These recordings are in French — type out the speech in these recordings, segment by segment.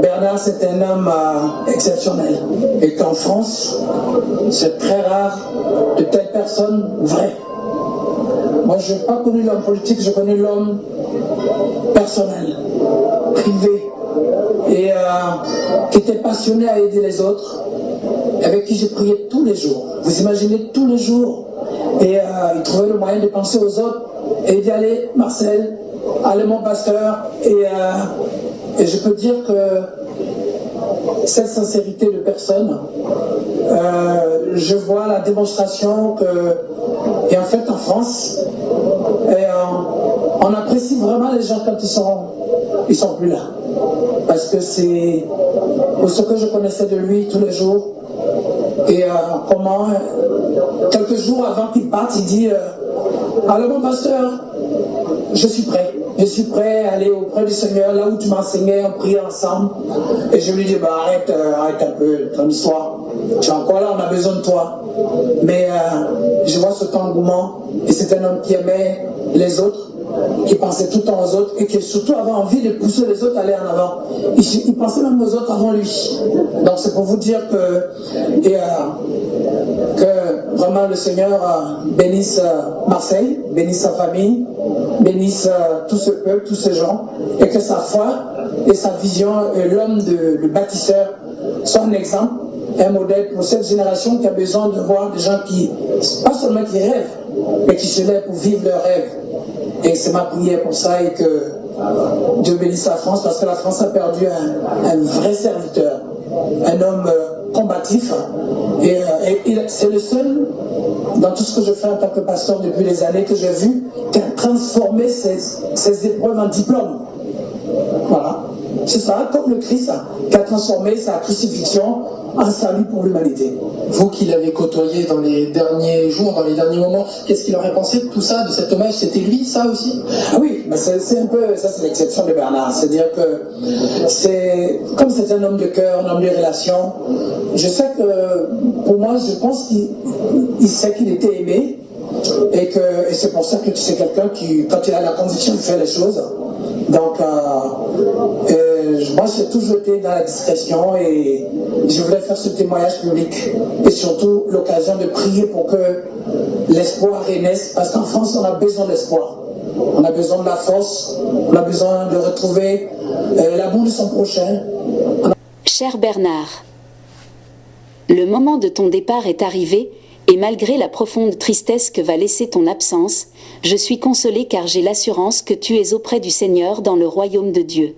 Bernard, c'est un homme exceptionnel. Et qu'en France, c'est très rare de telles personnes vraies. Moi, je n'ai pas connu l'homme politique, je connais l'homme personnel, privé, et qui était passionné à aider les autres, avec qui je priais tous les jours. Vous imaginez, tous les jours. Et il trouvait le moyen de penser aux autres et d'y aller, Marcel, allez mon pasteur. Et je peux dire que cette sincérité de personne, je vois la démonstration que, et en fait en France, on apprécie vraiment les gens quand ils sont plus là. Parce que c'est pour ce que je connaissais de lui tous les jours. Et comment, quelques jours avant qu'il parte, il dit allô mon pasteur, je suis prêt. Je suis prêt à aller auprès du Seigneur, là où tu m'enseignais, on priait ensemble. Et je lui dis, arrête un peu ton histoire. Tu es encore là, on a besoin de toi. Mais je vois cet engouement. Et c'est un homme qui aimait les autres, qui pensait tout le temps aux autres, et qui surtout avait envie de pousser les autres à aller en avant. Il pensait même aux autres avant lui. Donc c'est pour vous dire que vraiment le Seigneur bénisse Marseille, bénisse sa famille, bénisse tout ce peuple, tous ces gens, et que sa foi et sa vision, l'homme de bâtisseur, soit un exemple, un modèle pour cette génération qui a besoin de voir des gens qui, pas seulement qui rêvent, mais qui se lèvent pour vivre leurs rêves. Et c'est ma prière pour ça, et que Dieu bénisse la France, parce que la France a perdu un vrai serviteur, un homme combatif, et c'est le seul dans tout ce que je fais en tant que pasteur depuis des années que j'ai vu qui a transformé ces épreuves en diplôme. Voilà, c'est ça, comme le Christ qui a transformé sa crucifixion en salut pour l'humanité. Vous qui l'avez côtoyé dans les derniers jours, dans les derniers moments, qu'est-ce qu'il aurait pensé de tout ça, de cet hommage? C'était lui, ça aussi? Ah oui, mais c'est un peu, ça c'est l'exception de Bernard. C'est-à-dire que comme c'est un homme de cœur, un homme de relation, je sais que, pour moi, je pense qu'il sait qu'il était aimé, et c'est pour ça que c'est quelqu'un qui, quand il a la conviction de faire les choses, donc moi j'ai toujours été dans la discrétion, et je voulais faire ce témoignage public, et surtout l'occasion de prier pour que l'espoir renaisse, parce qu'en France on a besoin d'espoir, on a besoin de la force, on a besoin de retrouver l'amour de son prochain. Cher Bernard, le moment de ton départ est arrivé, et malgré la profonde tristesse que va laisser ton absence, je suis consolé car j'ai l'assurance que tu es auprès du Seigneur dans le royaume de Dieu.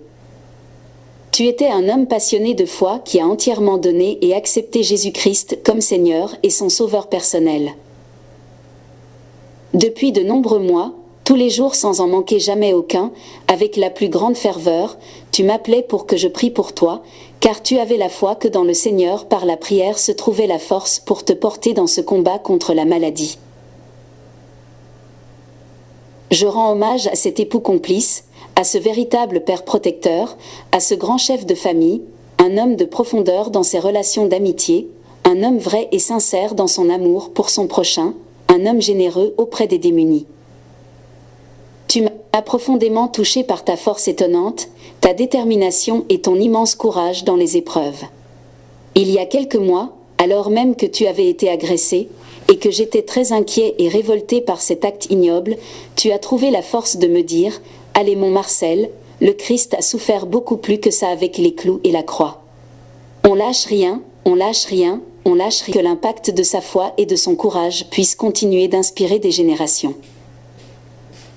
Tu étais un homme passionné de foi qui a entièrement donné et accepté Jésus-Christ comme Seigneur et son Sauveur personnel. Depuis de nombreux mois, tous les jours sans en manquer jamais aucun, avec la plus grande ferveur, tu m'appelais pour que je prie pour toi, car tu avais la foi que dans le Seigneur par la prière se trouvait la force pour te porter dans ce combat contre la maladie. Je rends hommage à cet époux complice, à ce véritable père protecteur, à ce grand chef de famille, un homme de profondeur dans ses relations d'amitié, un homme vrai et sincère dans son amour pour son prochain, un homme généreux auprès des démunis. Tu m'as profondément touché par ta force étonnante, ta détermination et ton immense courage dans les épreuves. Il y a quelques mois, alors même que tu avais été agressé, et que j'étais très inquiet et révolté par cet acte ignoble, tu as trouvé la force de me dire « Allez mon Marcel, le Christ a souffert beaucoup plus que ça avec les clous et la croix. On lâche rien, on lâche rien, on lâche rien, que l'impact de sa foi et de son courage puisse continuer d'inspirer des générations. »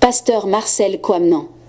Pasteur Marcel Coamnan.